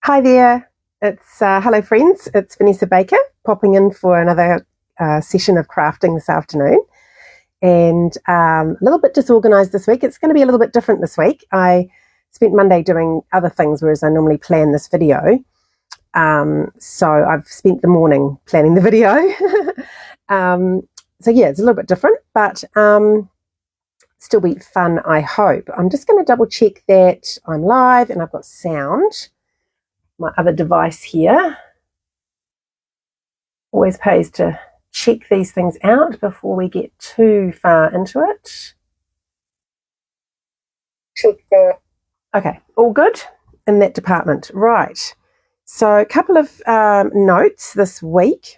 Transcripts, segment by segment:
Hi there, it's hello friends, it's Vanessa Baker popping in for another session of crafting this afternoon, and a little bit disorganised this week. It's going to be a little bit different this week. I spent Monday doing other things, whereas I normally plan this video, so I've spent the morning planning the video. So yeah, it's a little bit different, but still be fun, I hope. I'm just going to double check that I'm live and I've got sound. My other device here. Always pays to check these things out before we get too far into it. Check that. Okay, all good in that department. Right, so a couple of notes this week.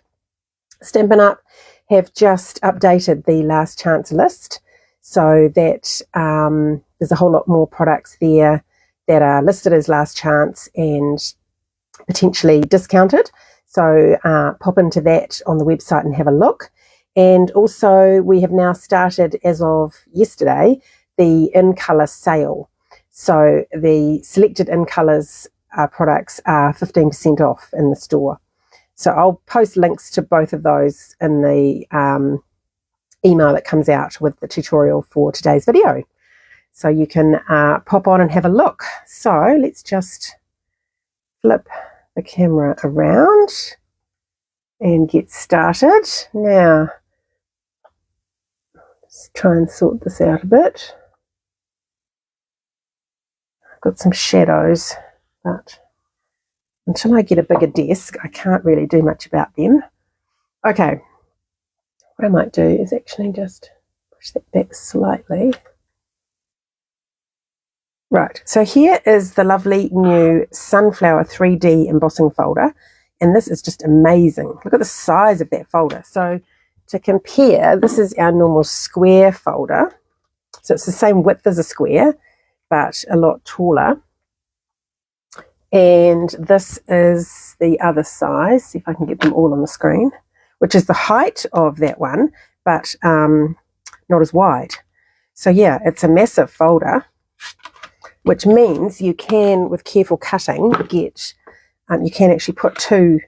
Stampin' Up have just updated the last chance list, so that there's a whole lot more products there that are listed as last chance and potentially discounted. So pop into that on the website and have a look. And also we have now started, as of yesterday, the in colour sale. So the selected in colours products are 15% off in the store. So I'll post links to both of those in the email that comes out with the tutorial for today's video. So you can pop on and have a look. So let's just flip the camera around and get started. Now, let's try and sort this out a bit. I've got some shadows, but until I get a bigger desk, I can't really do much about them. Okay, what I might do is actually just push that back slightly. Right, so here is the lovely new Sunflower 3D embossing folder, and this is just amazing. Look at the size of that folder. So to compare, this is our normal square folder. So it's the same width as a square, but a lot taller. And this is the other size, see if I can get them all on the screen, which is the height of that one, but not as wide. So yeah, it's a massive folder, which means you can, with careful cutting, get, you can actually put two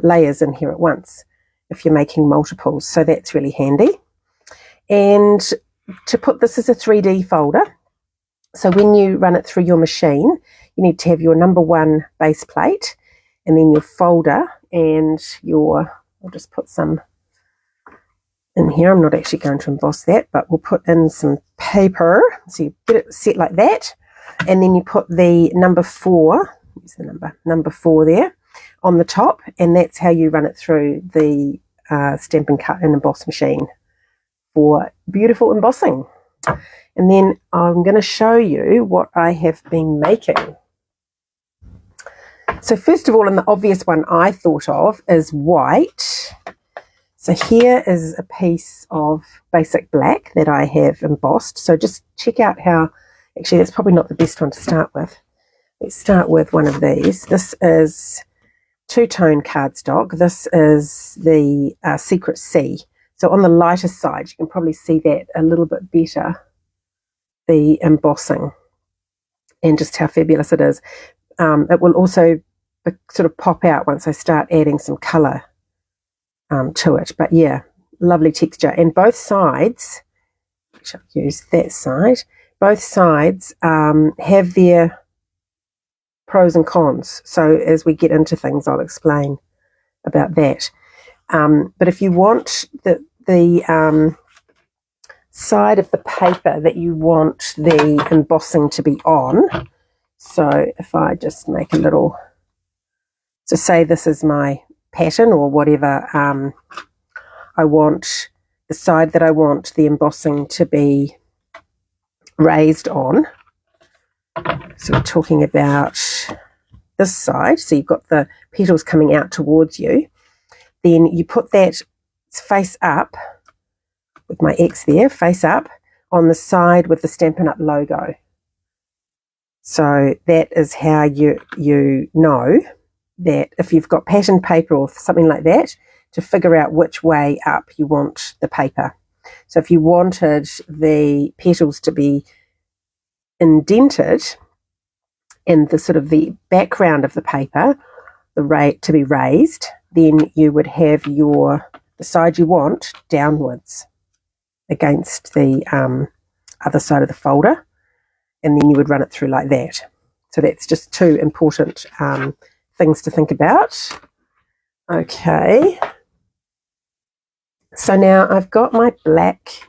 layers in here at once if you're making multiples, so that's really handy. And to put this as a 3D folder, so when you run it through your machine, you need to have your number one base plate, and then your folder and your, I'll just put some in here. I'm not actually going to emboss that, but we'll put in some paper, so you get it set like that. And then you put the number 4, here's the number 4 there on the top, and that's how you run it through the Stampin' Cut and Emboss machine for beautiful embossing. And then I'm going to show you what I have been making. So first of all, and the obvious one I thought of is white. So here is a piece of basic black that I have embossed. So just check out how, actually that's probably not the best one to start with. Let's start with one of these. This is two-tone cardstock. This is the Secret Sea. So on the lighter side, you can probably see that a little bit better, the embossing, and just how fabulous it is. It will also sort of pop out once I start adding some colour to it. But yeah, lovely texture. And both sides, I shall use that side, both sides have their pros and cons. So as we get into things, I'll explain about that. But if you want the side of the paper that you want the embossing to be on, so if I just make a little, so say this is my pattern or whatever, I want the side that I want the embossing to be raised on. So we're talking about this side, so you've got the petals coming out towards you. Then you put that face up, with my X there, face up, on the side with the Stampin' Up logo. So that is how you know that if you've got pattern paper or something like that, to figure out which way up you want the paper. So if you wanted the petals to be indented, and the sort of the background of the paper to be raised, then you would have the side you want downwards against the other side of the folder, and then you would run it through like that. So that's just two important things to think about. Okay, so now I've got my black.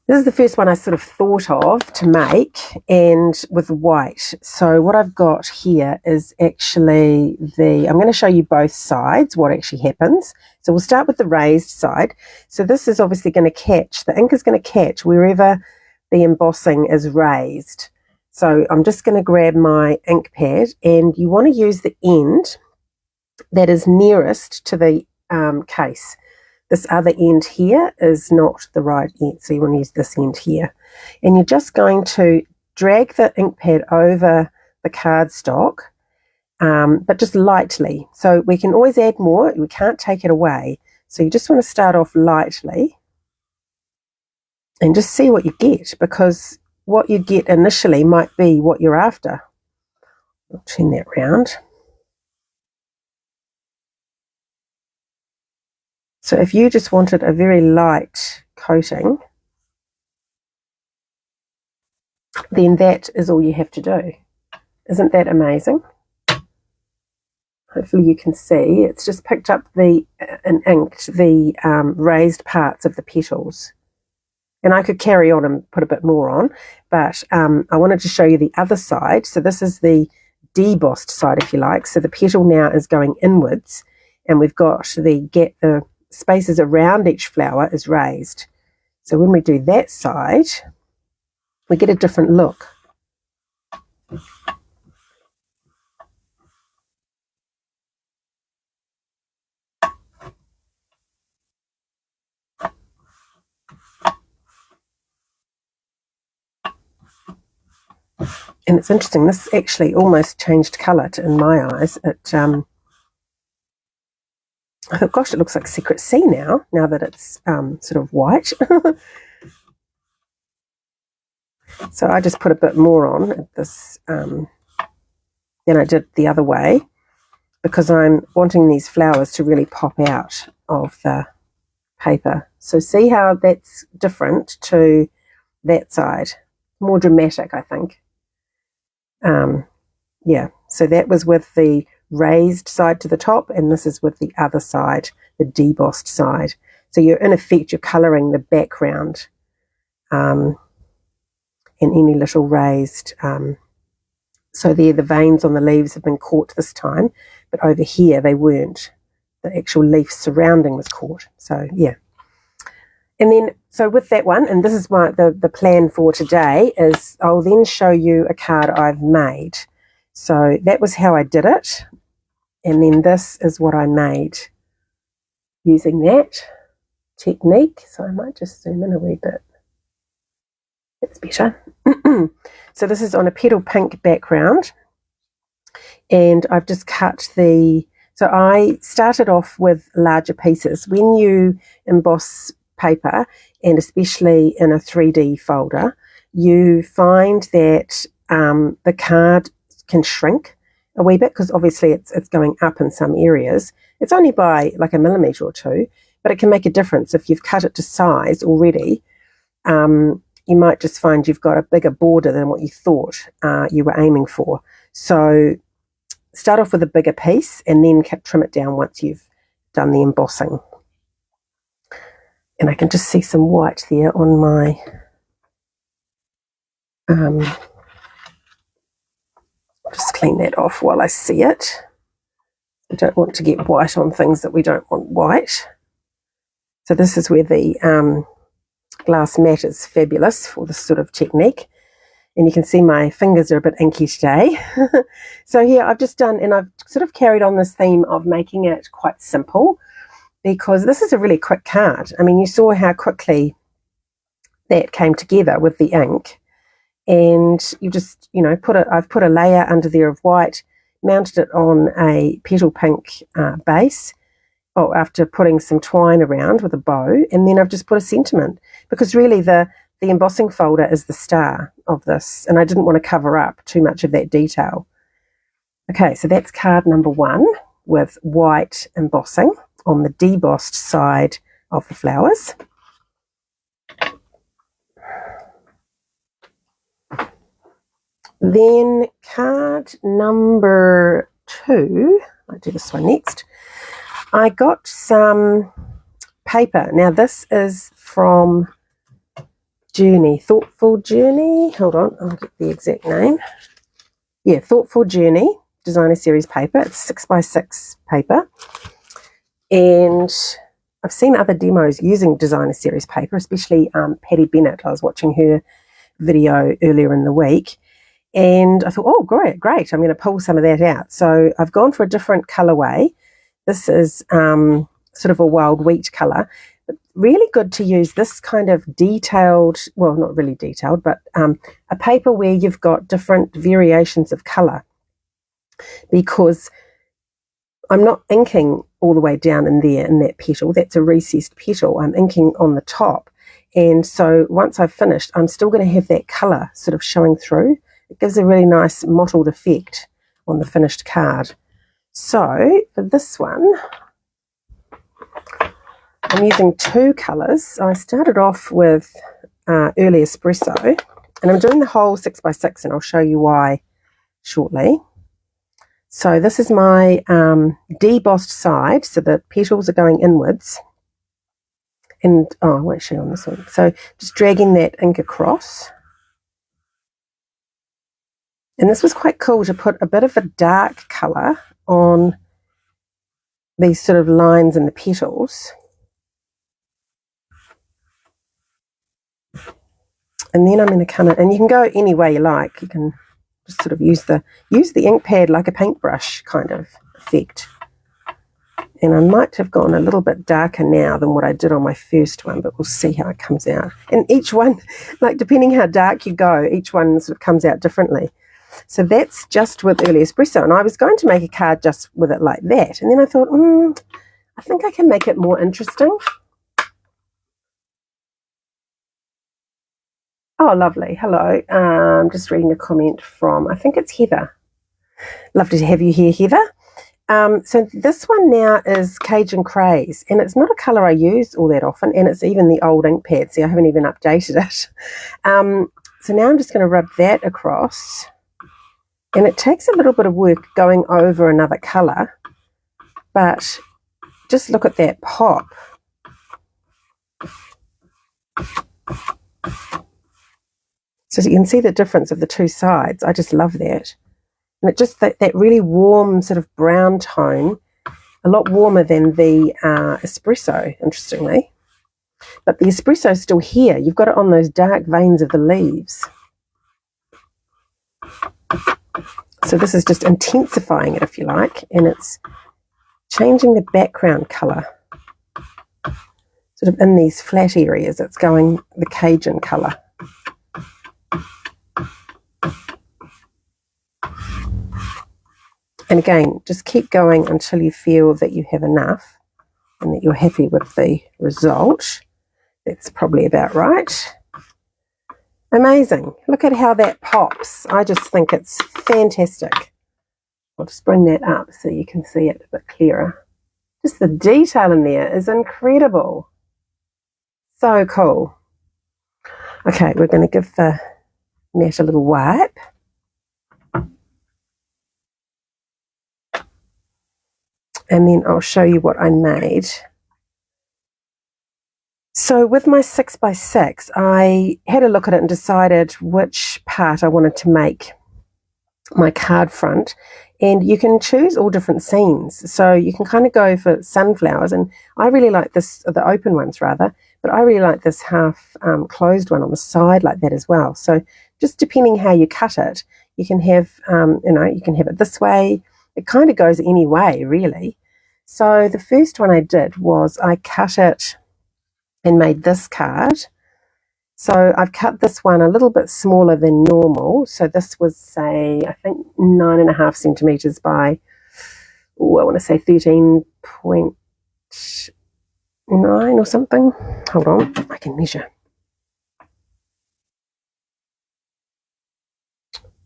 This is the first one I sort of thought of to make, and with white. So what I've got here is actually I'm going to show you both sides, what actually happens. So we'll start with the raised side. So this is obviously going to catch, the ink is going to catch wherever the embossing is raised. So I'm just going to grab my ink pad, and you want to use the end that is nearest to the case. This other end here is not the right end, so you want to use this end here. And you're just going to drag the ink pad over the cardstock, but just lightly. So we can always add more, we can't take it away. So you just want to start off lightly and just see what you get, because what you get initially might be what you're after. I'll turn that round. So if you just wanted a very light coating, then that is all you have to do. Isn't that amazing? Hopefully you can see. It's just picked up and inked the raised parts of the petals. And I could carry on and put a bit more on, but I wanted to show you the other side. So this is the debossed side, if you like. So the petal now is going inwards, and we've got the spaces around each flower is raised. So when we do that side, we get a different look. And it's interesting, this actually almost changed colour in my eyes. I thought, gosh, it looks like Secret Sea now that it's sort of white. So I just put a bit more on at this than I did the other way, because I'm wanting these flowers to really pop out of the paper. So see how that's different to that side. More dramatic, I think. Yeah, so that was with the raised side to the top, and this is with the other side, the debossed side. So you're in effect, you're colouring the background and any little raised. So there, the veins on the leaves have been caught this time, but over here they weren't. The actual leaf surrounding was caught. So yeah. And then, so with that one, and this is the plan for today, is I'll then show you a card I've made. So that was how I did it. And then this is what I made using that technique. So I might just zoom in a wee bit. That's better. So this is on a petal pink background. And I've just cut so I started off with larger pieces. When you emboss paper, and especially in a 3D folder, you find that the card can shrink a wee bit, because obviously it's going up in some areas. It's only by like a millimetre or two, but it can make a difference. If you've cut it to size already, you might just find you've got a bigger border than what you thought you were aiming for. So start off with a bigger piece and then trim it down once you've done the embossing. And I can just see some white there on my just clean that off while I see it. We don't want to get white on things that we don't want white. So this is where the glass mat is fabulous for this sort of technique. And you can see my fingers are a bit inky today. So here I've just done, and I've sort of carried on this theme of making it quite simple, because this is a really quick card. I mean, you saw how quickly that came together with the ink. And you just, I've put a layer under there of white, mounted it on a petal pink base, after putting some twine around with a bow, and then I've just put a sentiment, because really the the embossing folder is the star of this, and I didn't want to cover up too much of that detail. Okay, so that's card number 1 with white embossing on the debossed side of the flowers. Then card number 2, I'll do this one next. I got some paper. Now this is from Journey, Thoughtful Journey. Hold on, I'll get the exact name. Yeah, Thoughtful Journey Designer Series paper. It's 6x6 paper. And I've seen other demos using Designer Series paper, especially Patty Bennett. I was watching her video earlier in the week. And I thought, oh, great, I'm going to pull some of that out. So I've gone for a different colorway. This is sort of a wild wheat color. Really good to use this kind of detailed, well, not really detailed, but a paper where you've got different variations of color, because I'm not inking all the way down in there in that petal. That's a recessed petal. I'm inking on the top. And so once I've finished, I'm still going to have that color sort of showing through. It gives a really nice mottled effect on the finished card. So for this one, I'm using 2 colours. I started off with Early Espresso, and I'm doing the whole 6x6, and I'll show you why shortly. So this is my debossed side, so the petals are going inwards. And, oh, I won't show you on this one. So just dragging that ink across. And this was quite cool to put a bit of a dark colour on these sort of lines in the petals. And then I'm going to come in, and you can go any way you like. You can just sort of use the ink pad like a paintbrush kind of effect. And I might have gone a little bit darker now than what I did on my first one, but we'll see how it comes out. And each one, like depending how dark you go, each one sort of comes out differently. So that's just with Early Espresso, and I was going to make a card just with it like that, and then I thought, I think I can make it more interesting. Oh, lovely. Hello. I'm just reading a comment from, I think it's Heather. Lovely to have you here, Heather. So this one now is Cajun Craze, and it's not a colour I use all that often, and it's even the old ink pad. See, I haven't even updated it. So now I'm just going to rub that across. And it takes a little bit of work going over another colour, but just look at that pop. So you can see the difference of the 2 sides. I just love that. And it just, that really warm sort of brown tone, a lot warmer than the espresso, interestingly. But the espresso is still here. You've got it on those dark veins of the leaves. So this is just intensifying it, if you like, and it's changing the background colour. Sort of in these flat areas, it's going the Cajun colour. And again, just keep going until you feel that you have enough and that you're happy with the result. That's probably about right. Amazing. Look at how that pops. I just think it's fantastic. I'll just bring that up so you can see it a bit clearer. Just the detail in there is incredible. So cool. Okay, we're going to give the mat a little wipe. And then I'll show you what I made. So with my 6x6, I had a look at it and decided which part I wanted to make my card front. And you can choose all different scenes. So you can kind of go for sunflowers. And I really like this, the open ones rather, but I really like this half closed one on the side like that as well. So just depending how you cut it, you can have, you can have it this way. It kind of goes any way, really. So the first one I did was I cut it and made this card. So I've cut this one a little bit smaller than normal. So this was, say, I think 9.5 centimetres by, I want to say 13.9 or something. Hold on, I can measure.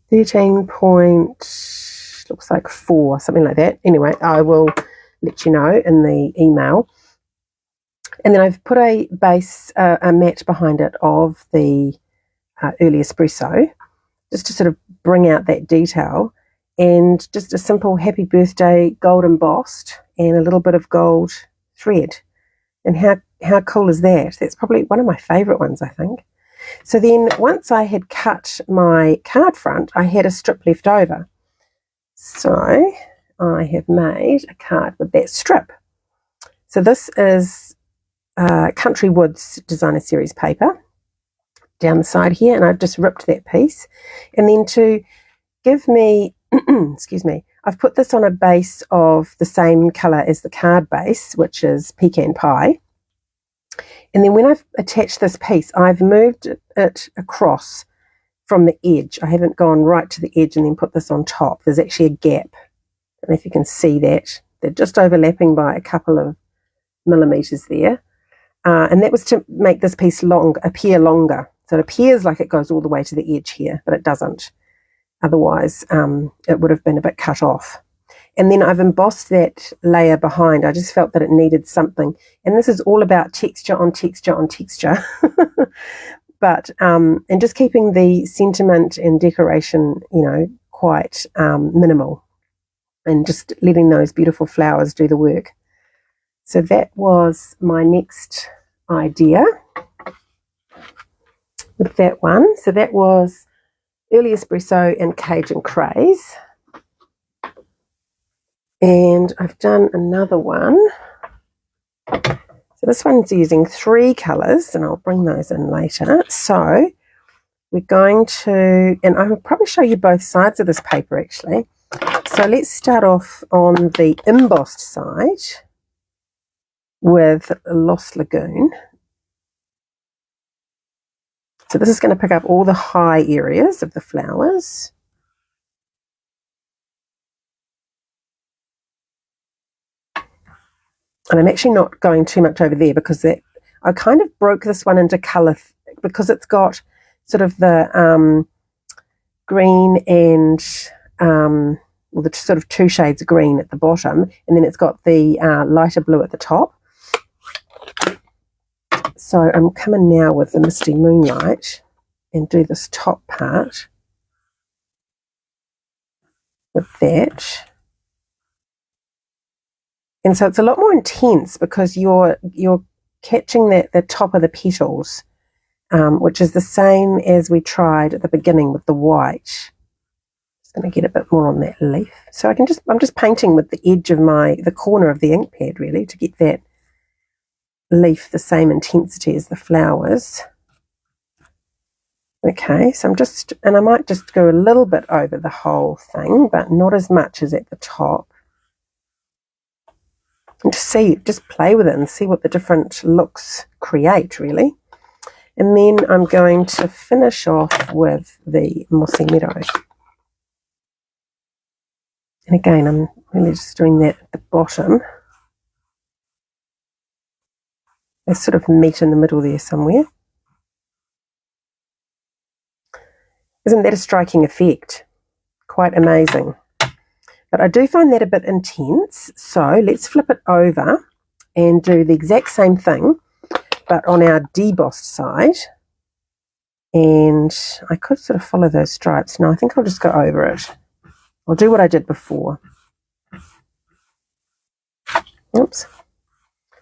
13 point, looks like 4, something like that. Anyway, I will let you know in the email. And then I've put a base, a matte behind it of the early espresso, just to sort of bring out that detail, and just a simple happy birthday gold embossed and a little bit of gold thread. And how cool is that? That's probably one of my favourite ones, I think. So then once I had cut my card front, I had a strip left over. So I have made a card with that strip. So this is Country Woods Designer Series paper down the side here, and I've just ripped that piece. And then to give me, excuse me, I've put this on a base of the same colour as the card base, which is pecan pie. And then when I've attached this piece, I've moved it across from the edge. I haven't gone right to the edge and then put this on top. There's actually a gap. I don't know if you can see that. They're just overlapping by a couple of millimetres there. And that was to make this piece appear longer. So it appears like it goes all the way to the edge here, but it doesn't. Otherwise, it would have been a bit cut off. And then I've embossed that layer behind. I just felt that it needed something. And this is all about texture on texture on texture. But, and just keeping the sentiment and decoration, quite minimal. And just letting those beautiful flowers do the work. So that was my next idea with that one. So that was Early Espresso and Cajun Craze. And I've done another one. So this one's using 3 colours, and I'll bring those in later. So we're going to, and I will probably show you both sides of this paper actually. So let's start off on the embossed side with Lost Lagoon. So this is going to pick up all the high areas of the flowers. And I'm actually not going too much over there because I kind of broke this one into colour because it's got sort of the green and well, the sort of 2 shades of green at the bottom, and then it's got the lighter blue at the top. So I'm coming now with the Misty Moonlight and do this top part with that. And so it's a lot more intense because you're catching the top of the petals, which is the same as we tried at the beginning with the white. Just going to get a bit more on that leaf. So I'm just painting with the edge of the corner of the ink pad really to get that leaf the same intensity as the flowers. Okay, so I might just go a little bit over the whole thing, but not as much as at the top. And just play with it and see what the different looks create, really. And then I'm going to finish off with the Mossy Meadow. And again, I'm really just doing that at the bottom. They sort of meet in the middle there somewhere. Isn't that a striking effect? Quite amazing. But I do find that a bit intense, so let's flip it over and do the exact same thing, but on our debossed side. And I could sort of follow those stripes. No, I think I'll just go over it. I'll do what I did before. Oops.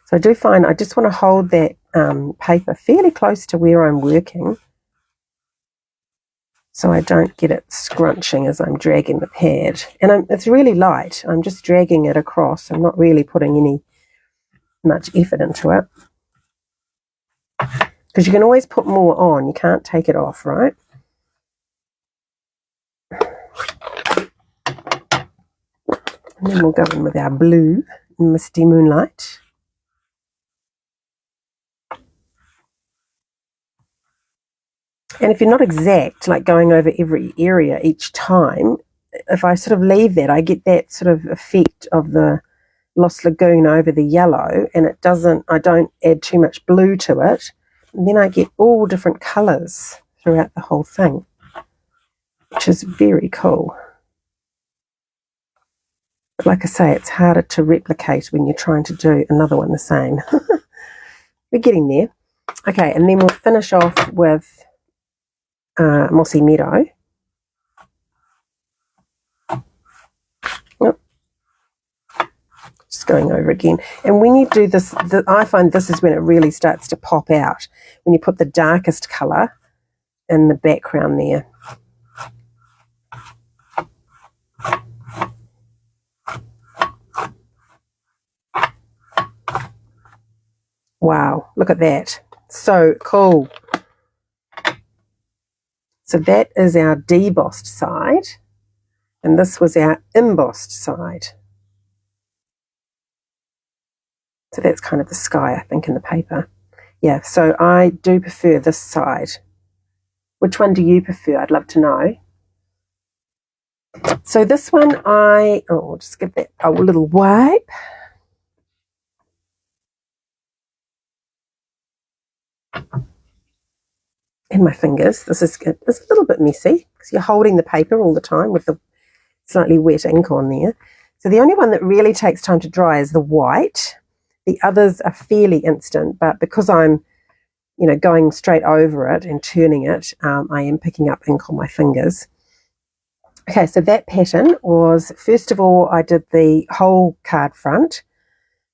So I do find I just want to hold that paper fairly close to where I'm working, so I don't get it scrunching as I'm dragging the pad. And it's really light. I'm just dragging it across. I'm not really putting much effort into it. Because you can always put more on. You can't take it off, right? And then we'll go in with our blue Misty Moonlight. And if you're not exact, like going over every area each time, if I sort of leave that, I get that sort of effect of the Lost Lagoon over the yellow, and I don't add too much blue to it, and then I get all different colours throughout the whole thing. which is very cool. But like I say, it's harder to replicate when you're trying to do another one the same. We're getting there. Okay, and then we'll finish off with Mossy Meadow. Yep. Just going over again. And when you do this, I find this is when it really starts to pop out, when you put the darkest colour in the background there. Wow, look at that. So cool. So that is our debossed side, and this was our embossed side. So that's kind of the sky, I think, in the paper. Yeah, so I do prefer this side. Which one do you prefer? I'd love to know. So this one I'll just give that a little wipe. And my fingers. This is a little bit messy because you're holding the paper all the time with the slightly wet ink on there. So the only one that really takes time to dry is the white. The others are fairly instant, but because I'm, going straight over it and turning it, I am picking up ink on my fingers. Okay, so that pattern was, first of all, I did the whole card front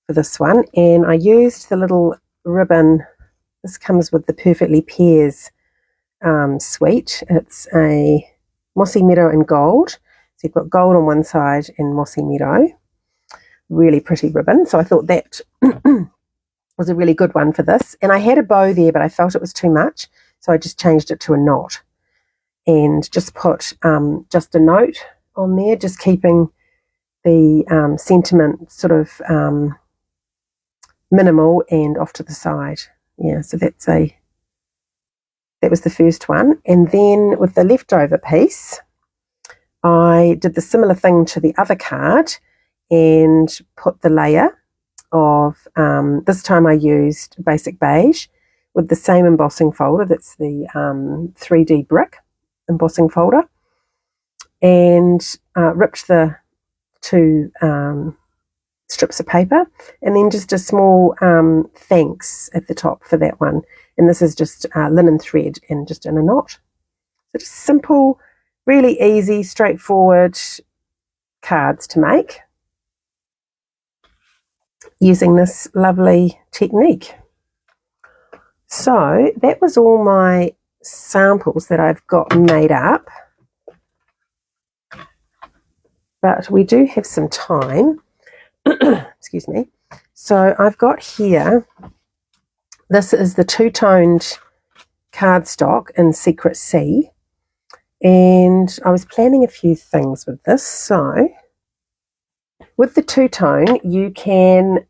for this one, and I used the little ribbon. This comes with the Perfectly Pears suite. It's a Mossy Meadow and gold. So you've got gold on one side and Mossy Meadow. Really pretty ribbon. So I thought that was a really good one for this. And I had a bow there, but I felt it was too much. So I just changed it to a knot and just put just a note on there, just keeping the sentiment sort of minimal and off to the side. Yeah, so that was the first one. And then with the leftover piece, I did the similar thing to the other card and put the layer of, this time I used Basic Beige with the same embossing folder. That's the 3D brick embossing folder. And ripped the two strips of paper, and then just a small thanks at the top for that one. And this is just linen thread and just in a knot. So just simple, really easy, straightforward cards to make using this lovely technique. So that was all my samples that I've got made up. But we do have some time. Excuse me. So I've got here, this is the two-toned cardstock in Secret Sea, and I was planning a few things with this. So with the two-tone, you can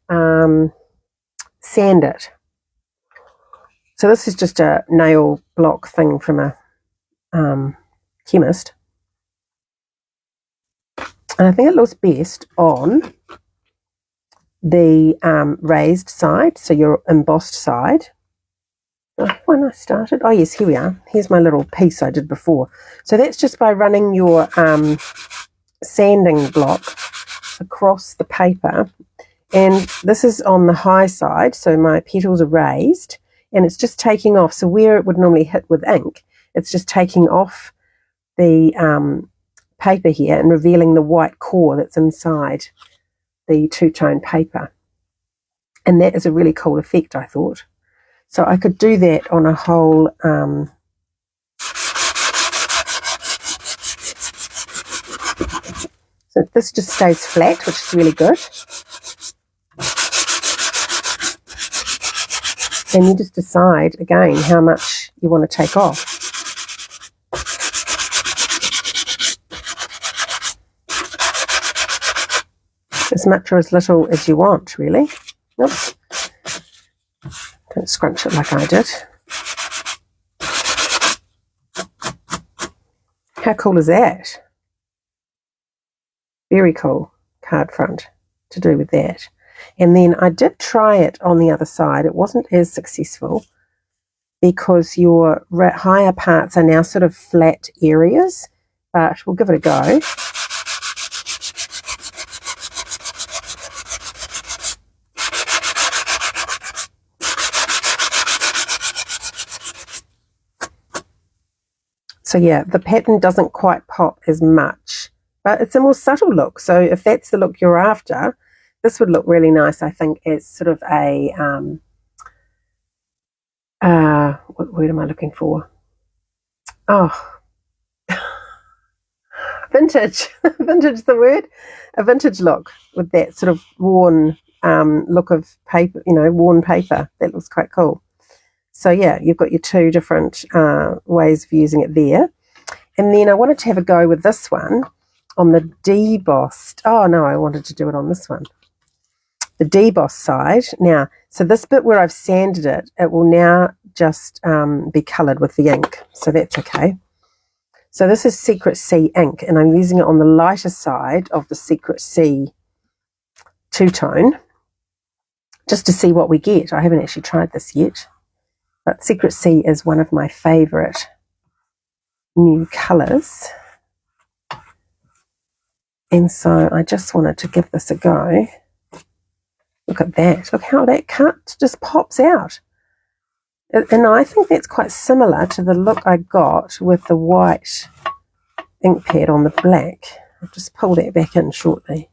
sand it. So this is just a nail block thing from a chemist, and I think it looks best on the raised side, so your embossed side. When I started, oh yes, here we are. Here's my little piece I did before. So that's just by running your sanding block across the paper, and this is on the high side, so my petals are raised, and it's just taking off. So where it would normally hit with ink, it's just taking off the paper here and revealing the white core that's inside the two-tone paper. And that is a really cool effect, I thought. So I could do that on a whole so this just stays flat, which is really good. And you just decide again how much you want to take off. As much or as little as you want, really. Oops. Don't scrunch it like I did. How cool is that? Very cool card front to do with that. And then I did try it on the other side. It wasn't as successful because your higher parts are now sort of flat areas but we'll give it a go. So yeah, the pattern doesn't quite pop as much, but it's a more subtle look. So if that's the look you're after, this would look really nice, I think, as sort of a, what word am I looking for? Oh, vintage. Vintage is the word. A vintage look with that sort of worn look of paper, worn paper. That looks quite cool. So yeah, you've got your two different ways of using it there. And then I wanted to have a go with this one on the debossed. Oh no, I wanted to do it on this one. The debossed side. Now, so this bit where I've sanded it, it will now just be coloured with the ink. So that's okay. So this is Secret Sea ink, and I'm using it on the lighter side of the Secret Sea two-tone, just to see what we get. I haven't actually tried this yet, but Secret Sea is one of my favourite new colours. And so I just wanted to give this a go. Look at that. Look how that cut just pops out. And I think that's quite similar to the look I got with the white ink pad on the black. I'll just pull that back in shortly.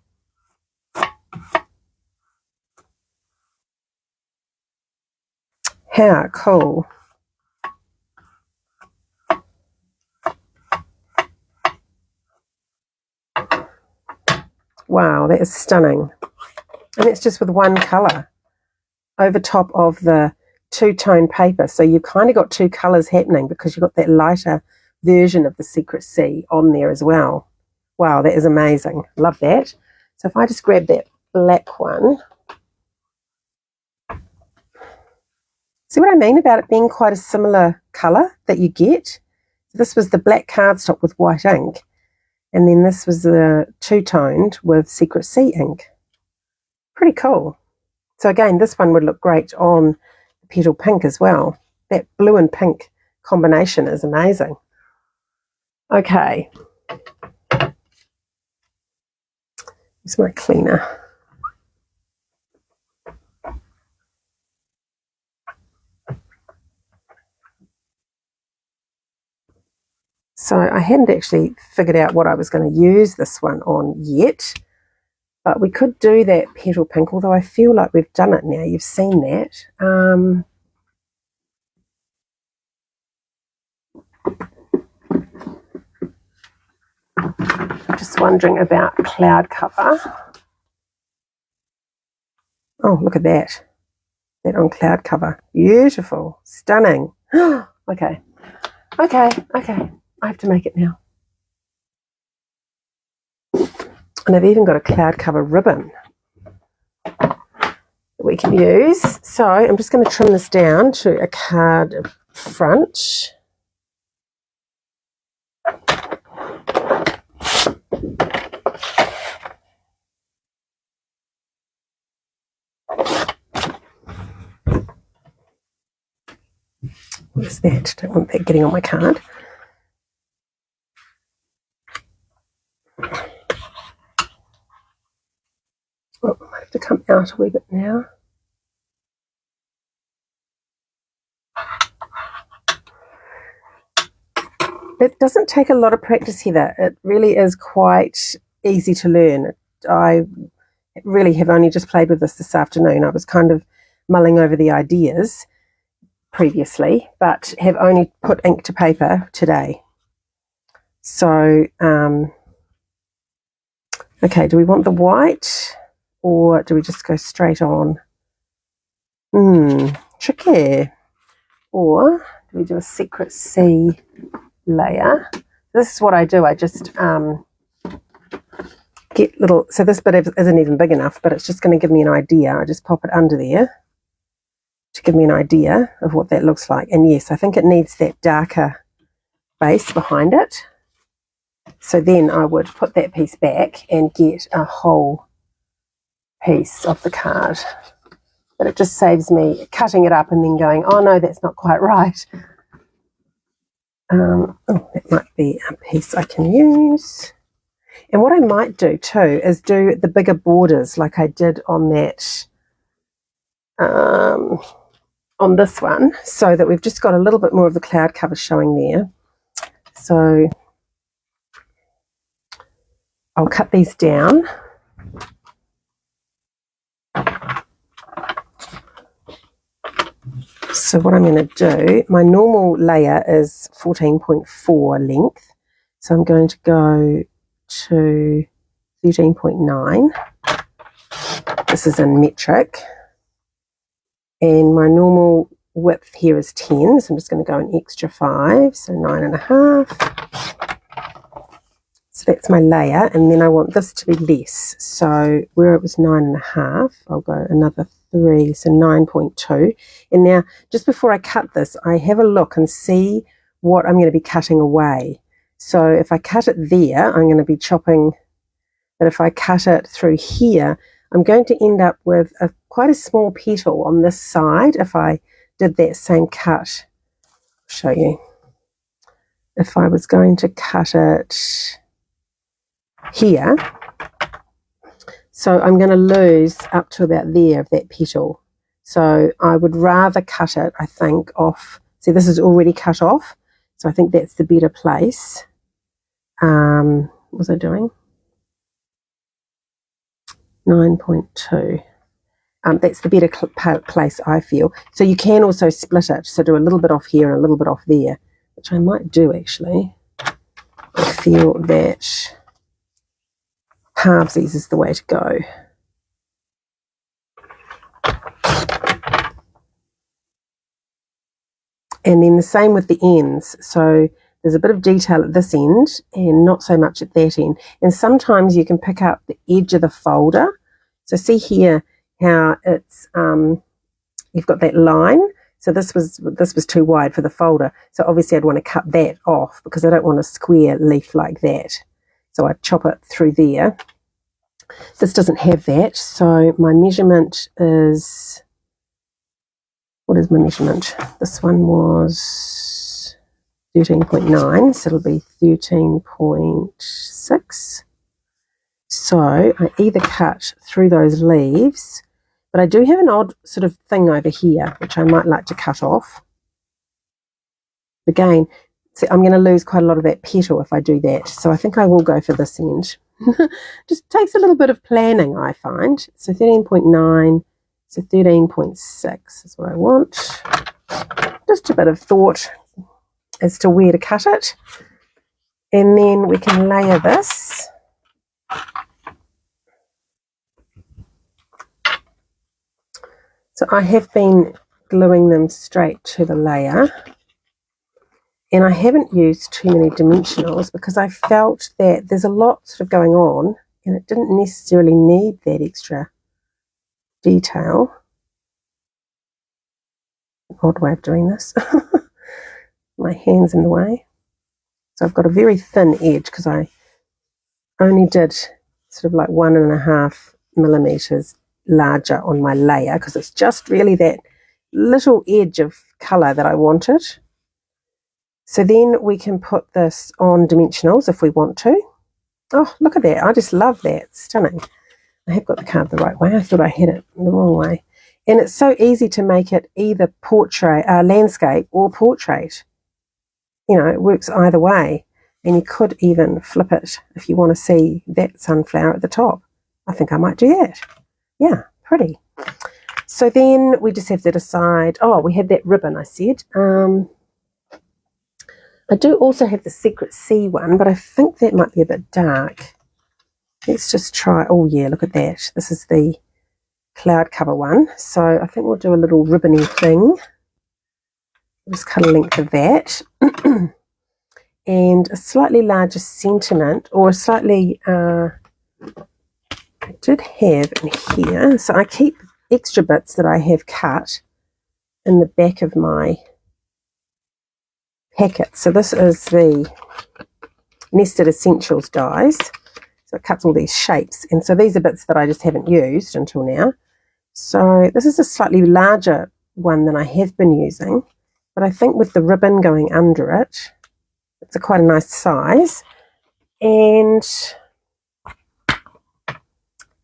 How cool. Wow, that is stunning. And it's just with one colour over top of the two-tone paper. So you've kind of got two colours happening because you've got that lighter version of the Secret Sea on there as well. Wow, that is amazing. Love that. So if I just grab that black one. See what I mean about it being quite a similar colour that you get? This was the black cardstock with white ink. And then this was the two-toned with Secret Sea ink. Pretty cool. So again, this one would look great on the petal pink as well. That blue and pink combination is amazing. Okay. Here's my cleaner. So I hadn't actually figured out what I was going to use this one on yet. But we could do that petal pink, although I feel like we've done it now. You've seen that. Just wondering about cloud cover. Oh, look at that. That on cloud cover. Beautiful. Stunning. Okay. I have to make it now. And I've even got a cloud cover ribbon that we can use. So I'm just going to trim this down to a card front. What is that? Don't want that getting on my card. Oh, I might have to come out a wee bit now. It doesn't take a lot of practice, Heather. It really is quite easy to learn. I really have only just played with this afternoon. I was kind of mulling over the ideas previously, but have only put ink to paper today. So, okay, do we want the white or do we just go straight on? Tricky. Or do we do a Secret Sea layer? This is what I do. I just get little, so this bit isn't even big enough, but it's just going to give me an idea. I just pop it under there to give me an idea of what that looks like. And yes, I think it needs that darker base behind it. So then I would put that piece back and get a whole piece of the card. But it just saves me cutting it up and then going, oh no, that's not quite right. Oh, that might be a piece I can use. And what I might do too is do the bigger borders like I did on that, on this one, so that we've just got a little bit more of the cloud cover showing there. So I'll cut these down. So what I'm going to do, my normal layer is 14.4 length. So I'm going to go to 13.9. This is in metric. And my normal width here is 10. So I'm just going to go an extra 5, so 9.5. So that's my layer. And then I want this to be less. So where it was 9.5, I'll go another 3, so 9.2. And now, just before I cut this, I have a look and see what I'm going to be cutting away. So if I cut it there, I'm going to be chopping, but if I cut it through here, I'm going to end up with quite a small petal on this side if I did that same cut. I'll show you. If I was going to cut it here, so I'm going to lose up to about there of that petal. So I would rather cut it, I think, off. See, this is already cut off. So I think that's the better place. What was I doing? 9.2. That's the better place, I feel. So you can also split it. So do a little bit off here and a little bit off there, which I might do actually. I feel that halvesies is the way to go. And then the same with the ends. So there's a bit of detail at this end and not so much at that end. And sometimes you can pick up the edge of the folder. So see here how it's you've got that line. So this was too wide for the folder. So obviously I'd want to cut that off because I don't want a square leaf like that. So I chop it through there. This doesn't have that. So my measurement is, what is my measurement? This one was 13.9, so it'll be 13.6. So I either cut through those leaves, but I do have an odd sort of thing over here, which I might like to cut off. Again, see, I'm going to lose quite a lot of that petal if I do that. So I think I will go for this end. Just takes a little bit of planning, I find. So 13.9, so 13.6 is what I want. Just a bit of thought as to where to cut it. And then we can layer this. So I have been gluing them straight to the layer. And I haven't used too many dimensionals because I felt that there's a lot sort of going on and it didn't necessarily need that extra detail. Odd way of doing this. My hand's in the way. So I've got a very thin edge because I only did sort of like 1.5 millimeters larger on my layer because it's just really that little edge of colour that I wanted. So then we can put this on dimensionals if we want to. Oh, look at that. I just love that. Stunning. I have got the card the right way. I thought I had it the wrong way. And it's so easy to make it either portrait, landscape or portrait. You know, it works either way. And you could even flip it if you want to see that sunflower at the top. I think I might do that. Yeah, pretty. So then we just have to decide. Oh, we had that ribbon, I said. I do also have the Secret Sea one, but I think that might be a bit dark. Let's just try. Oh, yeah, look at that. This is the cloud cover one. So I think we'll do a little ribbony thing. Just cut a length of that. And a slightly larger sentiment, or a slightly, I did have in here. So I keep extra bits that I have cut in the back of my packet. So this is the Nested Essentials dies. So it cuts all these shapes. And so these are bits that I just haven't used until now. So this is a slightly larger one than I have been using. But I think with the ribbon going under it, It's quite a nice size. And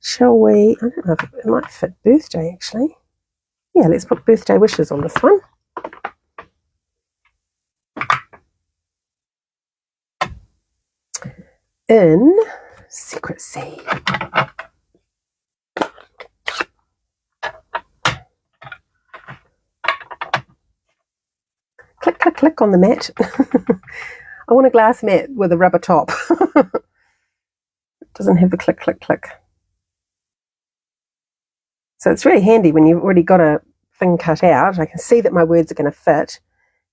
shall we, I don't know if it might fit birthday actually. Yeah, let's put birthday wishes on this one. In secrecy. Click, click, click on the mat. I want a glass mat with a rubber top. It doesn't have the click, click, click. So it's really handy when you've already got a thing cut out. I can see that my words are going to fit,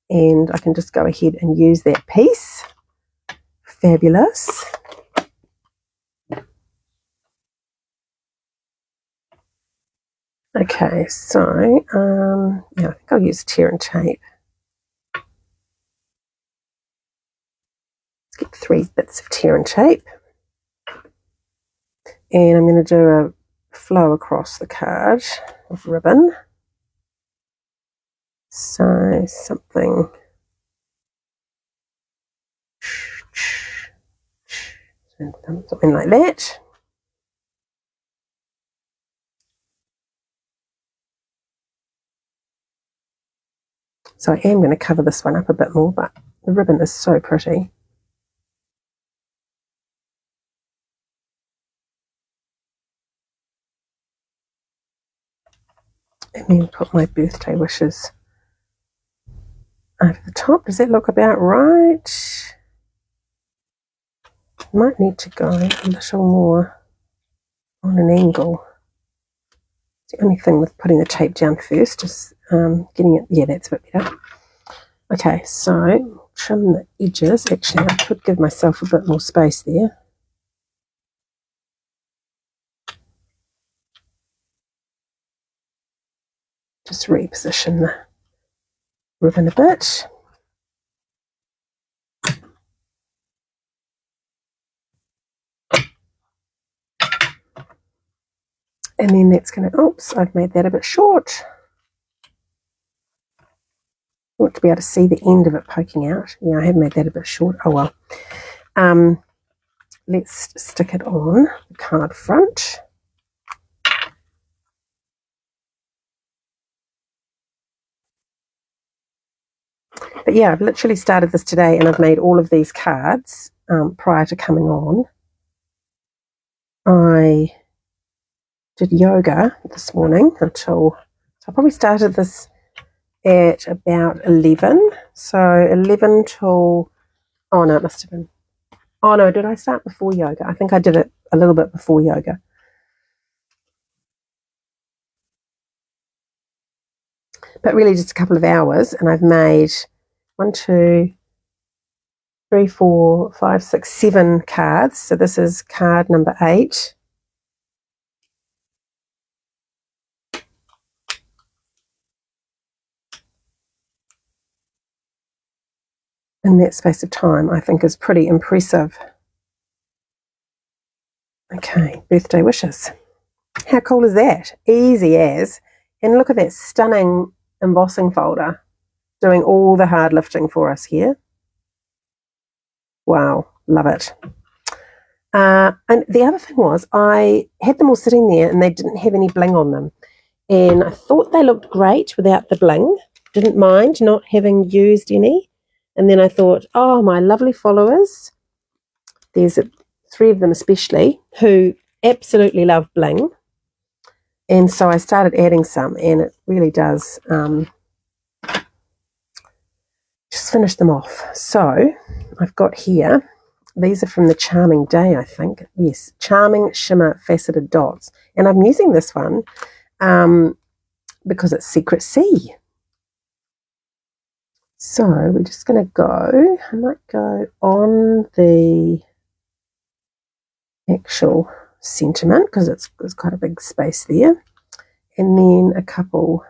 and I can just go ahead and use that piece. Fabulous. Okay, so yeah, I think I'll use tear and tape. Let's get 3 bits of tear and tape. And I'm going to do a flow across the card of ribbon. So something like that. So I am going to cover this one up a bit more, but the ribbon is so pretty. And then put my birthday wishes over the top. Does that look about right? Might need to go a little more on an angle. The only thing with putting the tape down first is getting it, yeah, that's a bit better. Okay, so trim the edges. Actually, I could give myself a bit more space there. Just reposition the ribbon a bit. And then that's going to, oops, I've made that a bit short. I want to be able to see the end of it poking out. Yeah, I have made that a bit short. Oh well. Let's stick it on the card front. But yeah, I've literally started this today and I've made all of these cards prior to coming on. I did yoga this morning so I probably started this at about 11. So 11 till, oh no, it must have been, oh no, did I start before yoga? I think I did it a little bit before yoga. But really just a couple of hours, and I've made 1, 2, 3, 4, 5, 6, 7 cards. So this is card number 8. In that space of time, I think is pretty impressive. Okay, birthday wishes. How cool is that? Easy as. And look at that stunning embossing folder doing all the hard lifting for us here. Wow, love it. And the other thing was I had them all sitting there and they didn't have any bling on them. And I thought they looked great without the bling. Didn't mind not having used any. And then I thought, oh, my lovely followers, there's 3 of them especially, who absolutely love bling. And so I started adding some, and it really does just finish them off. So I've got here, these are from the Charming Day, I think. Yes, Charming Shimmer Faceted Dots. And I'm using this one because it's Secret Sea. So we're just going to go, I might go on the actual sentiment because there's quite a big space there. And then a couple,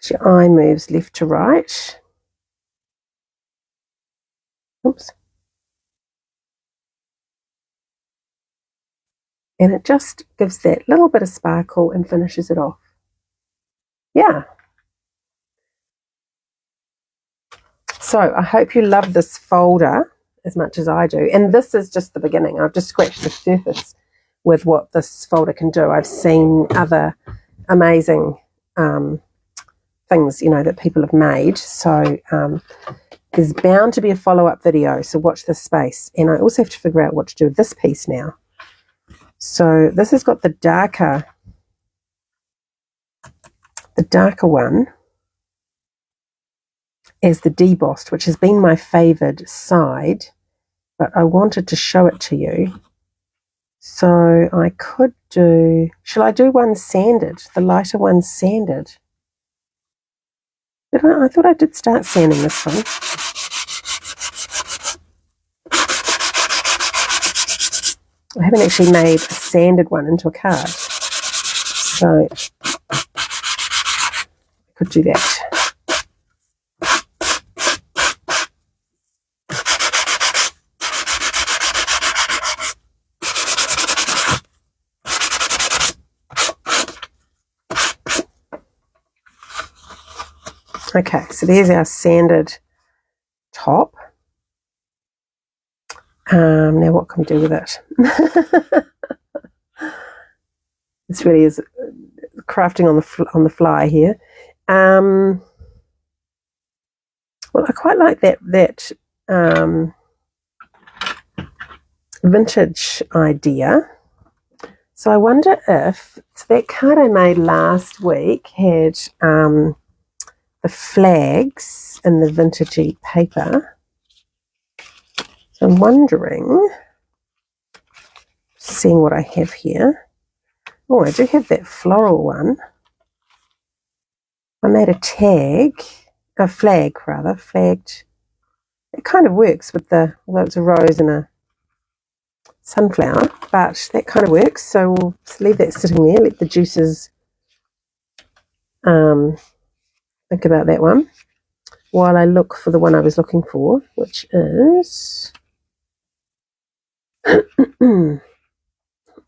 as your eye moves left to right. Oops. And it just gives that little bit of sparkle and finishes it off. Yeah. So I hope you love this folder as much as I do. And this is just the beginning. I've just scratched the surface with what this folder can do. I've seen other amazing things, you know, that people have made. So there's bound to be a follow-up video. So watch this space. And I also have to figure out what to do with this piece now. So this has got the darker one as the debossed, which has been my favoured side, but I wanted to show it to you. So I could do, shall I do one sanded, the lighter one sanded? Did I thought I did start sanding this one. I haven't actually made a sanded one into a card. So I could do that. Okay, so there's our sanded top. Now what can we do with it? This really is crafting on the fly here. Well, I quite like that vintage idea. So I wonder if that card I made last week had the flags in the vintagey paper. So I'm wondering, seeing what I have here. Oh, I do have that floral one. I made a flag rather, flagged. It kind of works with although it's a rose and a sunflower, but that kind of works. So we'll leave that sitting there, let the juices think about that one while I look for the one I was looking for, which is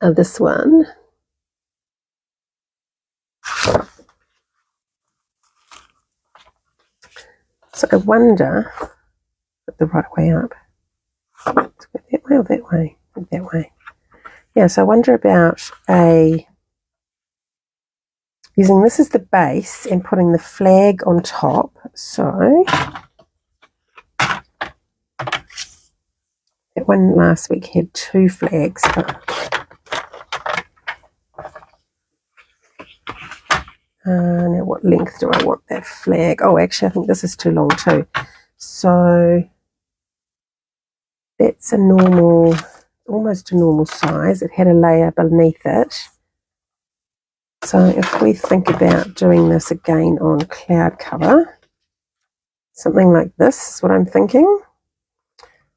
this one. So I wonder, put the right way up. Let's go that way or that way? That way. Yeah, so I wonder about using this as the base and putting the flag on top. So that one last week had 2 flags. Now what length do I want that flag? Oh, actually I think this is too long too. So that's almost a normal size. It had a layer beneath it. So if we think about doing this again on cloud cover, something like this is what I'm thinking.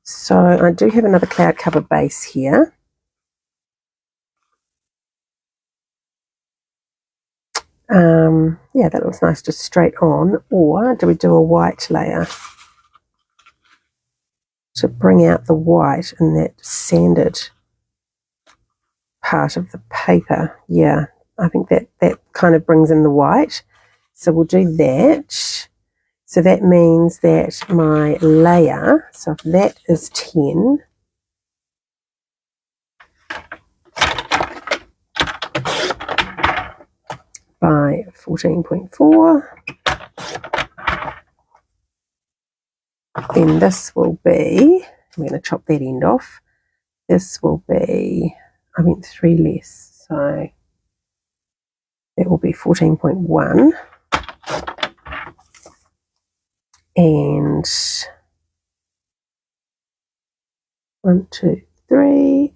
So I do have another cloud cover base here. Yeah, that looks nice just straight on. Or do we do a white layer to bring out the white in that sanded part of the paper? Yeah, I think that kind of brings in the white. So we'll do that. So that means that my layer, so if that is 10, by 14.4, then this will be, I'm going to chop that end off, this will be, I meant 3 less, so that will be 14.1, and 1, 2, 3,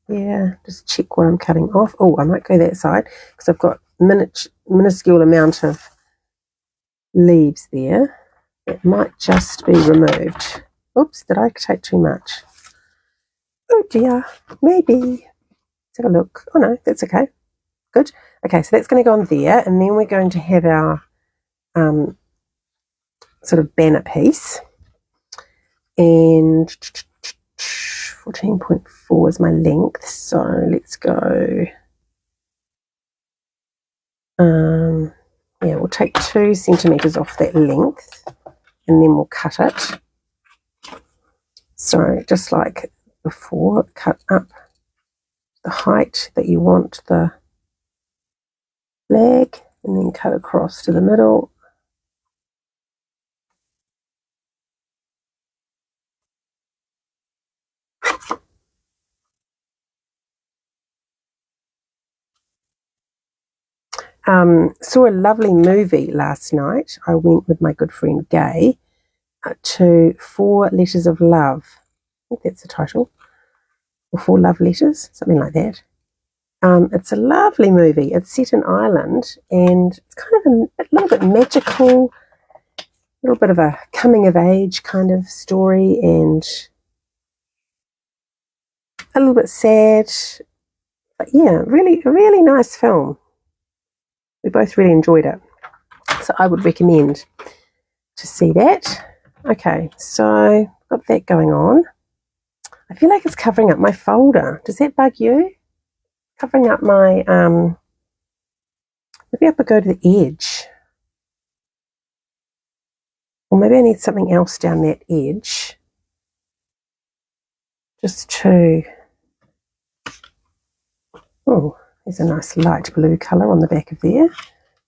yeah, just check what I'm cutting off. Oh, I might go that side because I've got minuscule amount of leaves there. It might just be removed. Oops, did I take too much? Oh dear, maybe. Let's have a look. Oh no, that's okay. Good. Okay, so that's going to go on there, and then we're going to have our sort of banner piece. And 14.4 is my length, so let's go. Yeah, we'll take 2 centimeters off that length, and then we'll cut it. So just like before, cut up the height that you want the flag and then cut across to the middle. Saw a lovely movie last night. I went with my good friend Gay to 4 Letters of Love. I think that's the title. Or 4 Love Letters, something like that. It's a lovely movie. It's set in Ireland and it's kind of a little bit magical, a little bit of a coming of age kind of story and a little bit sad. But yeah, really, really nice film. We both really enjoyed it. So I would recommend to see that. Okay, so got that going on. I feel like it's covering up my folder. Does that bug you? Covering up my, maybe I could go to the edge. Or maybe I need something else down that edge. Just to, oh, there's a nice light blue colour on the back of there.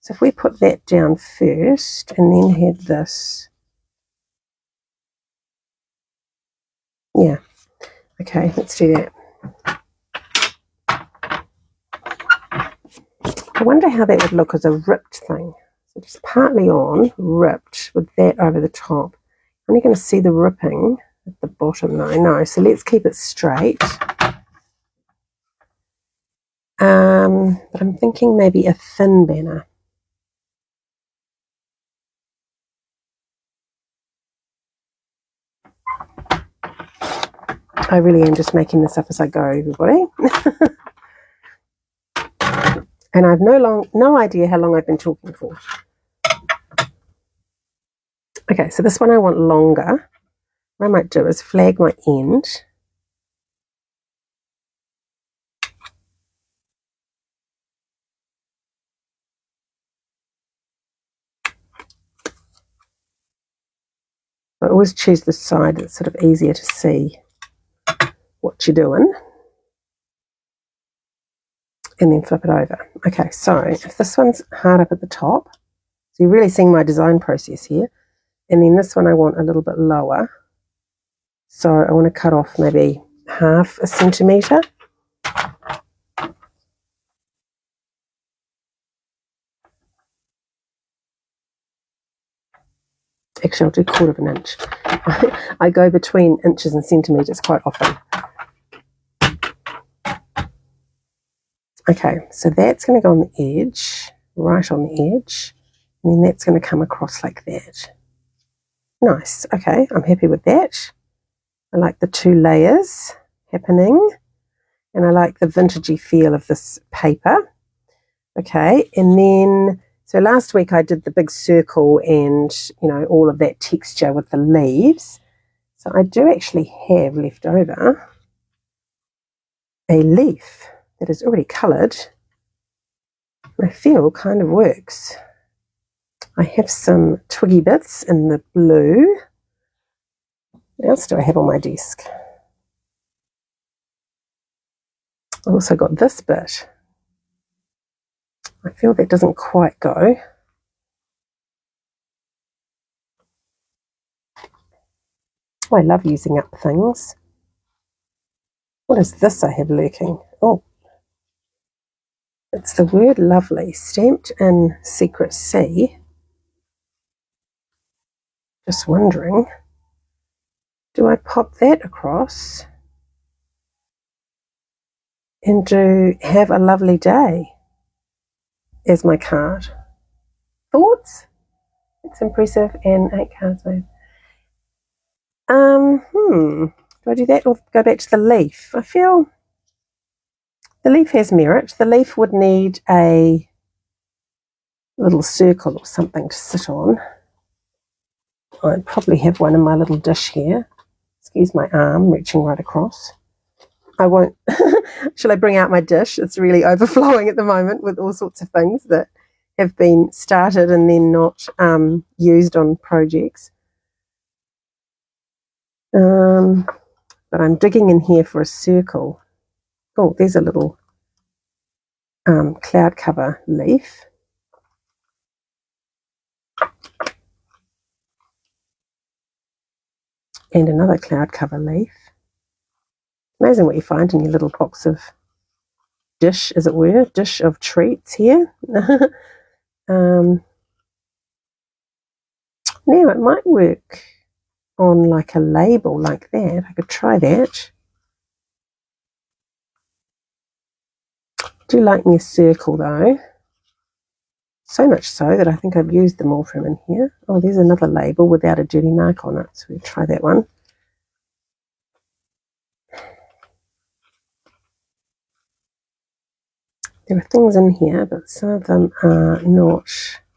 So if we put that down first and then had this. Yeah, okay, let's do that. I wonder how that would look as a ripped thing. So just partly on, ripped, with that over the top. I'm only going to see the ripping at the bottom though. No, so let's keep it straight. But I'm thinking maybe a thin banner. I really am just making this up as I go, everybody. And I've no idea how long I've been talking for. Okay, so this one I want longer. What I might do is flag my end. I always choose the side that's sort of easier to see what you're doing. And then flip it over. Okay, so if this one's hard up at the top, so you're really seeing my design process here. And then this one I want a little bit lower. So I want to cut off maybe 1/2 centimetre. Actually, I'll do 1/4 inch. I go between inches and centimetres quite often. Okay, so that's going to go on the edge, right on the edge, and then that's going to come across like that. Nice, okay, I'm happy with that. I like the 2 layers happening, and I like the vintagey feel of this paper. Okay, and then, so last week I did the big circle and, you know, all of that texture with the leaves. So I do actually have left over a leaf that is already coloured. I feel kind of works. I have some twiggy bits in the blue. What else do I have on my desk? I also got this bit. I feel that doesn't quite go. Oh, I love using up things. What is this I have lurking? Oh, it's the word lovely, stamped in Secret C. Just wondering, do I pop that across and do have a lovely day as my card? Thoughts? It's impressive and 8 cards. Do I do that or go back to the leaf? I feel the leaf has merit. The leaf would need a little circle or something to sit on. I probably have one in my little dish here. Excuse my arm reaching right across. I won't. Shall I bring out my dish? It's really overflowing at the moment with all sorts of things that have been started and then not used on projects. but I'm digging in here for a circle. Oh, there's a little cloud cover leaf. And another cloud cover leaf. Amazing what you find in your little box of dish, as it were, dish of treats here. Now it might work on like a label like that. I could try that. I do like me a circle though. So much so that I think I've used them all from in here. Oh, there's another label without a dirty mark on it. So we'll try that one. There are things in here, but some of them are not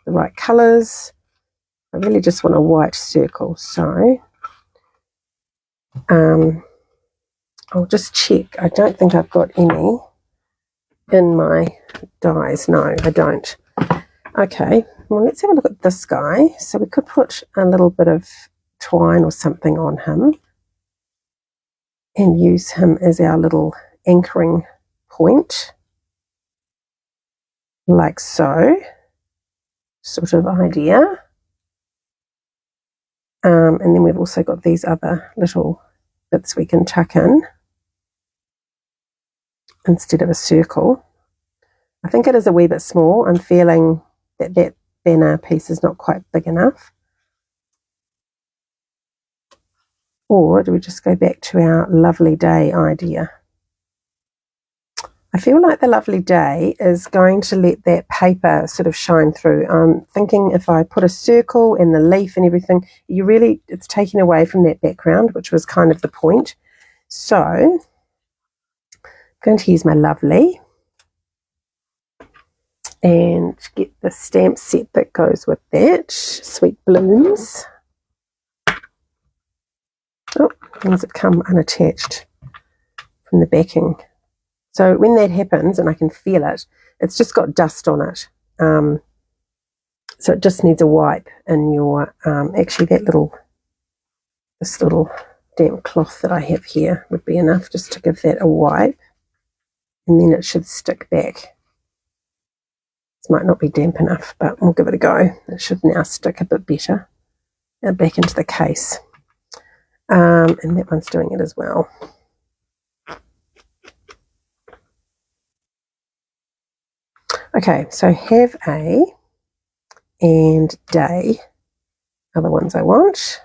the right colours. I really just want a white circle. So I'll just check. I don't think I've got any in my dies. No, I don't. Okay, well, let's have a look at this guy. So we could put a little bit of twine or something on him and use him as our little anchoring point, like so, sort of idea. And then we've also got these other little bits we can tuck in instead of a circle. I think it is a wee bit small. I'm feeling that that banner piece is not quite big enough. Or do we just go back to our lovely day idea? I feel like the lovely day is going to let that paper sort of shine through. I'm thinking if I put a circle and the leaf and everything, it's taken away from that background, which was kind of the point. So I'm going to use my lovely and get the stamp set that goes with that. Sweet Blooms. Oh, things have come unattached from the backing. So when that happens, and I can feel it, it's just got dust on it. So it just needs a wipe in your, actually this little damp cloth that I have here would be enough just to give that a wipe. And then it should stick back. This might not be damp enough, but we'll give it a go. It should now stick a bit better back into the case. And that one's doing it as well. Okay, so have a and day are the ones I want.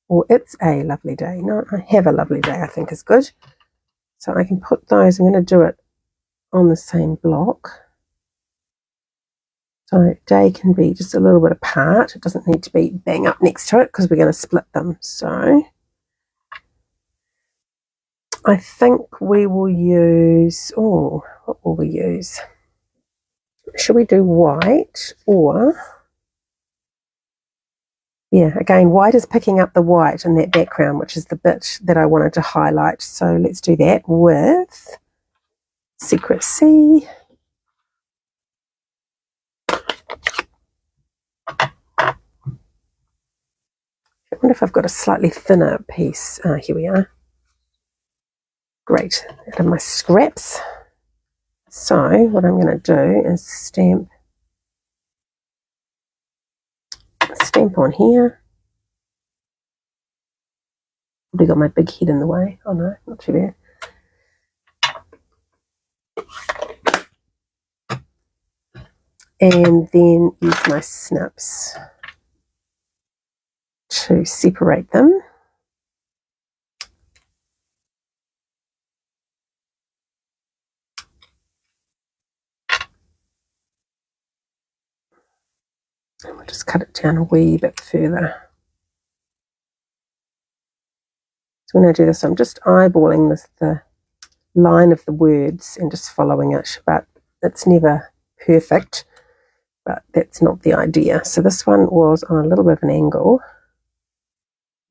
Or it's a lovely day. No, I have a lovely day, I think is good. So I can put those, I'm going to do it on the same block. So day can be just a little bit apart. It doesn't need to be bang up next to it because we're going to split them. So I think we will use, what will we use? Should we do white or, yeah, again, white is picking up the white in that background, which is the bit that I wanted to highlight. So let's do that with Secret C. I wonder if I've got a slightly thinner piece. Here we are. Great, out of my scraps. So what I'm going to do is stamp on here. Probably got my big head in the way. Oh no, not too bad. And then use my snips to separate them. And we'll just cut it down a wee bit further. So when I do this, I'm just eyeballing the line of the words and just following it, but it's never perfect, but that's not the idea. So this one was on a little bit of an angle.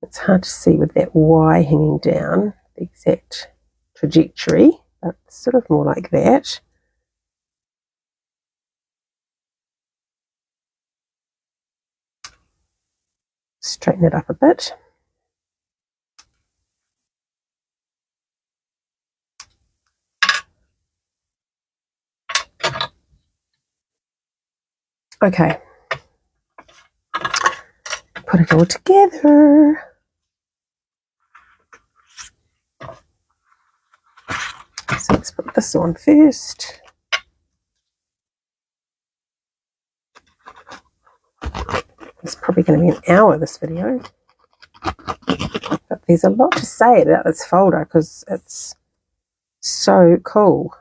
It's hard to see with that Y hanging down, the exact trajectory, but sort of more like that. Straighten it up a bit. Okay, put it all together. So let's put this on first. It's probably going to be an hour, this video. But there's a lot to say about this folder because it's so cool.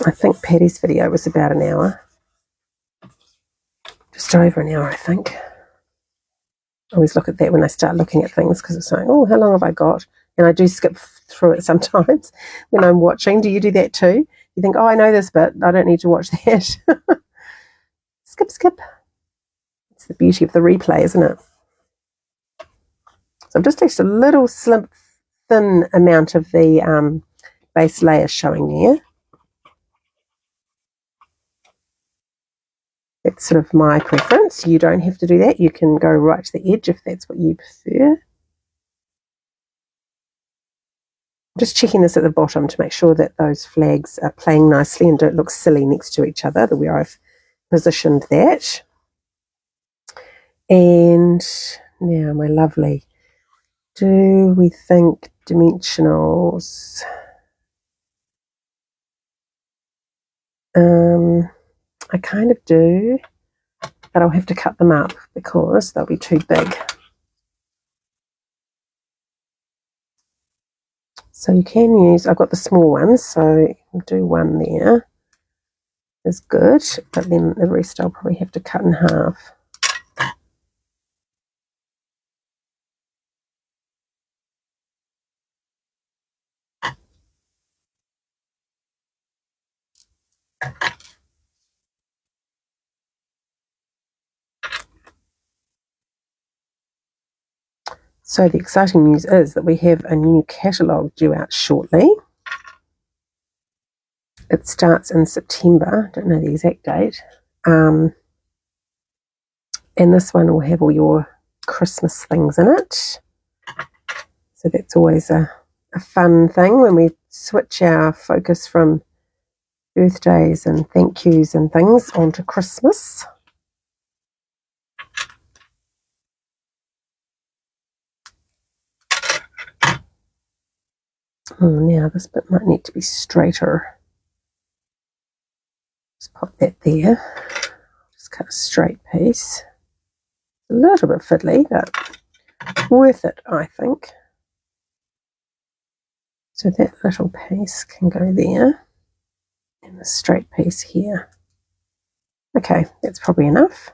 I think Patty's video was about an hour. Just over an hour, I think. I always look at that when I start looking at things because it's like, oh, how long have I got? And I do skip through it sometimes when I'm watching. Do you do that too? You think, oh, I know this bit. I don't need to watch that. Skip. It's the beauty of the replay, isn't it? So I've just left a little slim, thin amount of the base layer showing there. It's sort of my preference. You don't have to do that. You can go right to the edge if that's what you prefer. Just checking this at the bottom to make sure that those flags are playing nicely and don't look silly next to each other, the way I've positioned that. And now, my lovely, do we think dimensionals? I kind of do, but I'll have to cut them up because they'll be too big. So you can use, I've got the small ones, so I'll do one there. Is good, but then the rest I'll probably have to cut in half. So the exciting news is that we have a new catalogue due out shortly. It starts in September, don't know the exact date. And this one will have all your Christmas things in it. So that's always a fun thing when we switch our focus from birthdays and thank yous and things onto Christmas. Oh, now this bit might need to be straighter. Just pop that there. Just cut a straight piece. A little bit fiddly, but worth it, I think. So that little piece can go there, and the straight piece here. Okay, that's probably enough.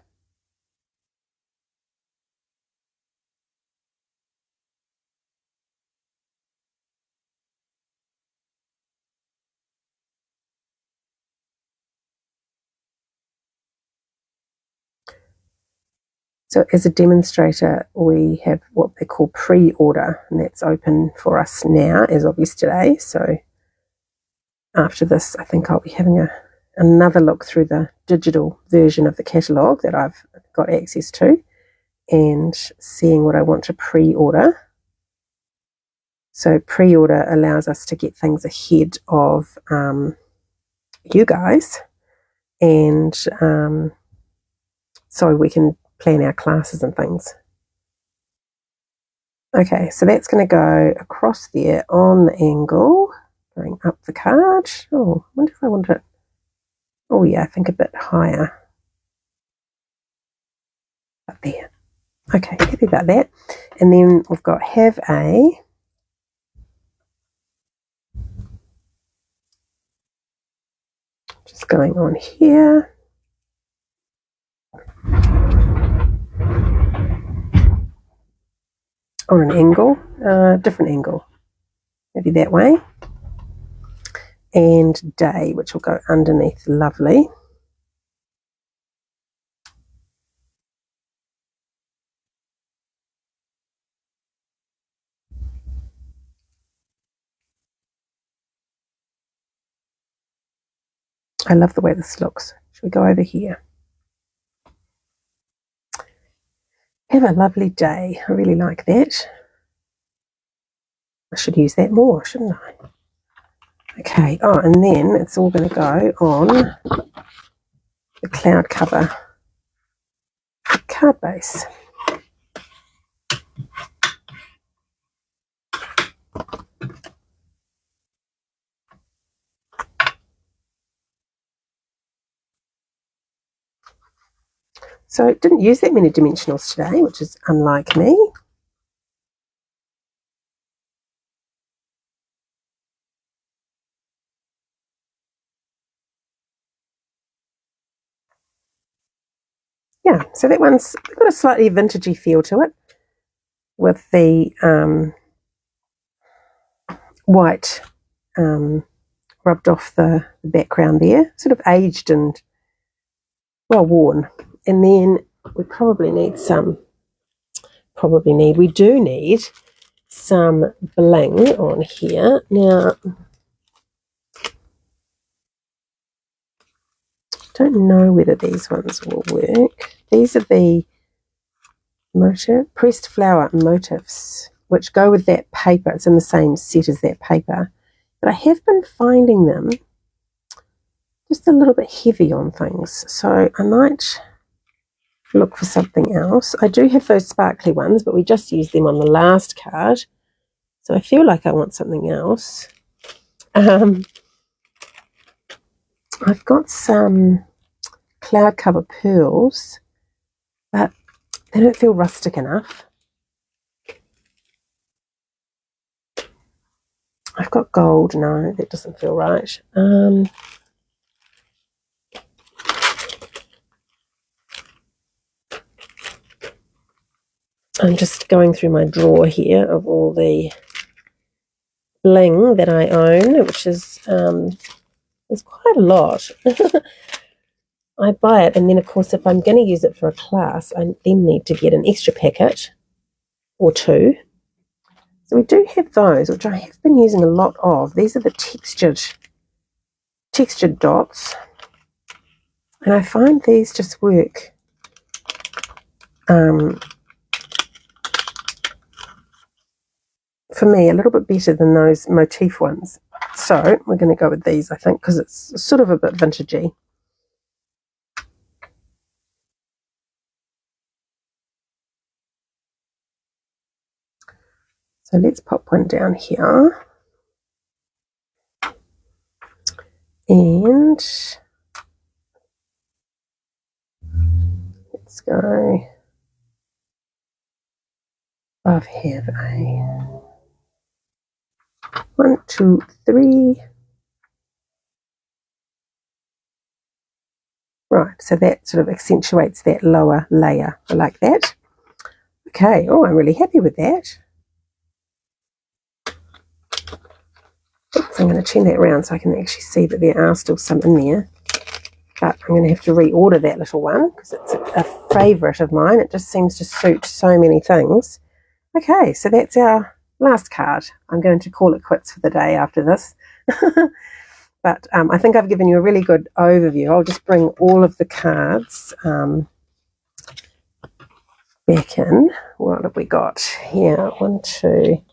So as a demonstrator, we have what they call pre-order, and that's open for us now as of yesterday. So after this, I think I'll be having another look through the digital version of the catalogue that I've got access to and seeing what I want to pre-order. So pre-order allows us to get things ahead of you guys, and so we can plan our classes and things. Okay, so that's going to go across there on the angle, going up the card. Oh, I wonder if I want it. Oh yeah, I think a bit higher. Up there. Okay, happy about that. And then we've got have a. Just going on here. On an angle, different angle, maybe that way, and day, which will go underneath. Lovely. I love the way this looks. Should we go over here? Have a lovely day. I really like that. I should use that more, shouldn't I? Okay, oh, and then it's all going to go on the cloud cover card base. So didn't use that many dimensionals today, which is unlike me. Yeah, so that one's got a slightly vintagey feel to it with the white rubbed off the background there, sort of aged and well worn. And then we probably need some, we do need some bling on here. Now, don't know whether these ones will work. These are the pressed flower motifs, which go with that paper. It's in the same set as that paper. But I have been finding them just a little bit heavy on things. So I might look for something else. I do have those sparkly ones, but we just used them on the last card. So I feel like I want something else. I've got some cloud cover pearls, but they don't feel rustic enough. I've got gold. No, that doesn't feel right. I'm just going through my drawer here of all the bling that I own, which is there's quite a lot. I buy it, and then of course if I'm going to use it for a class, I then need to get an extra packet or two. So we do have those, which I have been using a lot of. These are the textured dots, and I find these just work for me a little bit better than those motif ones. So we're going to go with these, I think, because it's sort of a bit vintagey. So let's pop one down here. And let's go above here. 1, 2, 3. Right, so that sort of accentuates that lower layer. I like that. Okay, oh, I'm really happy with that. Oops, I'm going to turn that around so I can actually see that there are still some in there. But I'm going to have to reorder that little one because it's a favourite of mine. It just seems to suit so many things. Okay, so that's our last card. I'm going to call it quits for the day after this. But I think I've given you a really good overview. I'll just bring all of the cards back in. What have we got here? 1, 2,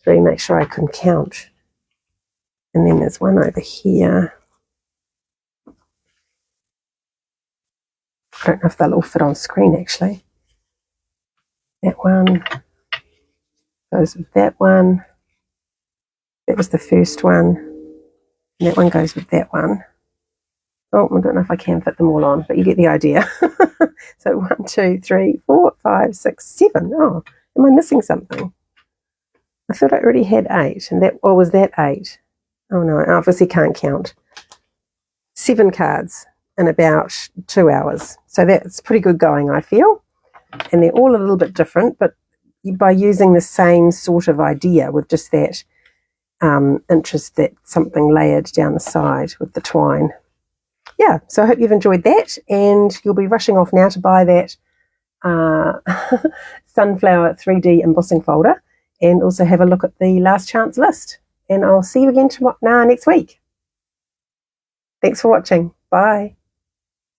3. Make sure I can count. And then there's one over here. I don't know if they'll all fit on screen, actually. That one goes with that one. That was the first one. And that one goes with that one. Oh, I don't know if I can fit them all on, but you get the idea. So 1, 2, 3, 4, 5, 6, 7. Oh, am I missing something? I thought I already had 8. And that, or was that 8? Oh no, I obviously can't count. 7 cards in about 2 hours. So that's pretty good going, I feel. And they're all a little bit different, but by using the same sort of idea with just that interest, that something layered down the side with the twine. Yeah, so I hope you've enjoyed that, and you'll be rushing off now to buy that Sunflower 3D embossing folder, and also have a look at the last chance list. And I'll see you again next week. Thanks for watching. Bye.